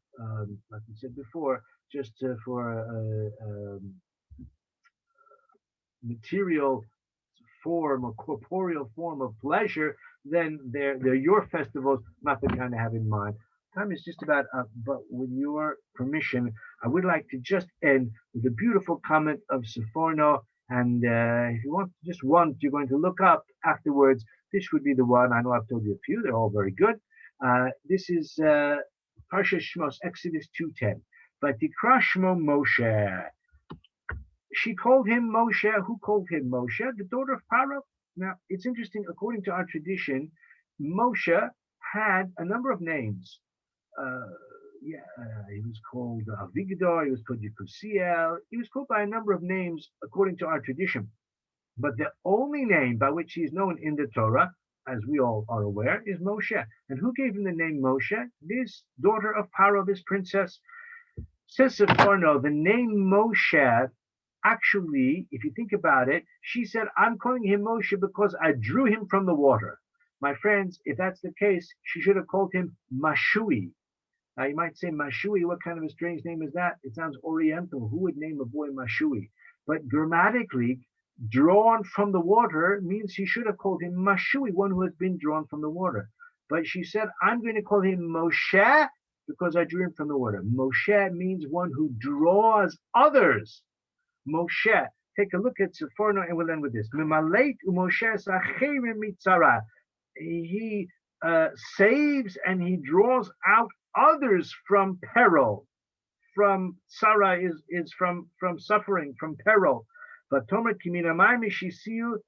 like we said before, just for material form or corporeal form of pleasure, then they're your festivals, not the kind I have in mind. Time is just about up, but with your permission, I would like to just end with a beautiful comment of Seforno. And if you want just one, you're going to look up afterwards. This would be the one. I know I've told you a few; they're all very good. This is Parsha Shmos, Exodus 2:10. But Tikra Shmo Moshe. She called him Moshe. Who called him Moshe? The daughter of Pharaoh. Now, it's interesting. According to our tradition, Moshe had a number of names. He was called Avigdor. He was called Yekusiel. He was called by a number of names according to our tradition. But the only name by which he is known in the Torah, as we all are aware, is Moshe. And who gave him the name Moshe? This daughter of Pharaoh, this princess. Says Seforno, the name Moshe, actually, if you think about it, she said, I'm calling him Moshe because I drew him from the water. My friends, if that's the case, she should have called him Mashui. Now you might say Mashui, what kind of a strange name is that? It sounds oriental. Who would name a boy Mashui? But grammatically, drawn from the water means she should have called him Mashui, one who has been drawn from the water. But she said, I'm going to call him Moshe because I drew him from the water. Moshe means one who draws others. Moshe, take a look at Seforno and we'll end with this. He saves and he draws out others from peril. From Sarah is from suffering, from peril. But Tomer Kimina Mishisiu,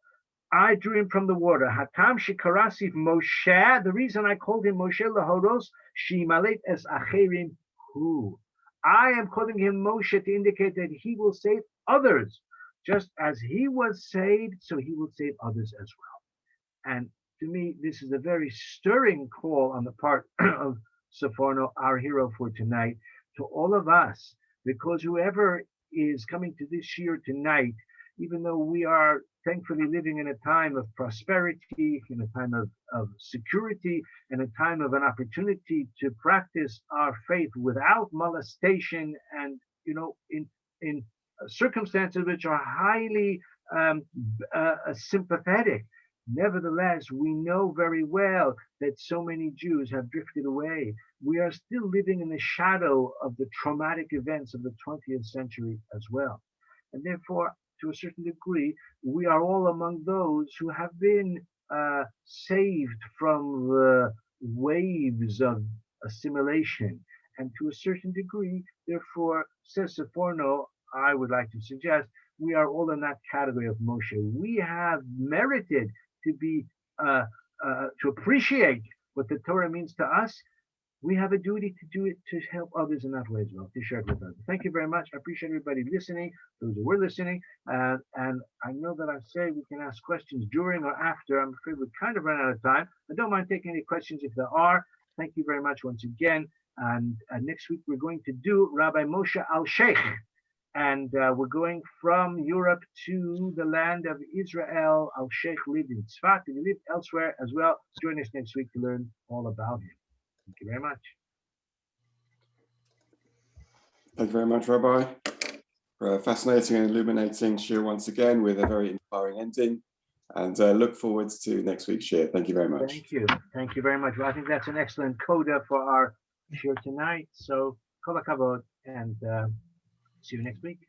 I drew him from the water. Hatam Shikarasif Moshe, the reason I called him Moshe Lahoros, Shimalet es Acherim Hu. I am calling him Moshe to indicate that he will save others. Just as he was saved, so he will save others as well. And to me, this is a very stirring call on the part of Seforno, our hero for tonight, to all of us, because whoever is coming to this year tonight, even though we are thankfully living in a time of prosperity, in a time of security, and a time of an opportunity to practice our faith without molestation and, in circumstances which are highly sympathetic. Nevertheless, we know very well that so many Jews have drifted away. We are still living in the shadow of the traumatic events of the 20th century as well. And therefore, to a certain degree, we are all among those who have been saved from the waves of assimilation. And to a certain degree, therefore, says Seforno, I would like to suggest, we are all in that category of Moshe. We have merited to be to appreciate what the Torah means to us. We have a duty to do it, to help others in that way as well, to share it with others. Thank you very much. I appreciate everybody listening, those who were listening. And I know that I say we can ask questions during or after. I'm afraid we've kind of run out of time. I don't mind taking any questions if there are. Thank you very much once again. And next week, we're going to do Rabbi Moshe Al-Sheikh. And we're going from Europe to the land of Israel. Al-Sheikh lived in Tzfat, and he lived elsewhere as well. Join us next week to learn all about him. Thank you very much. Thank you very much, Rabbi, for a fascinating and illuminating shir once again with a very inspiring ending. And look forward to next week's shir. Thank you very much. Thank you. Thank you very much. Well, I think that's an excellent coda for our shir tonight. So, kol hakavod, and see you next week.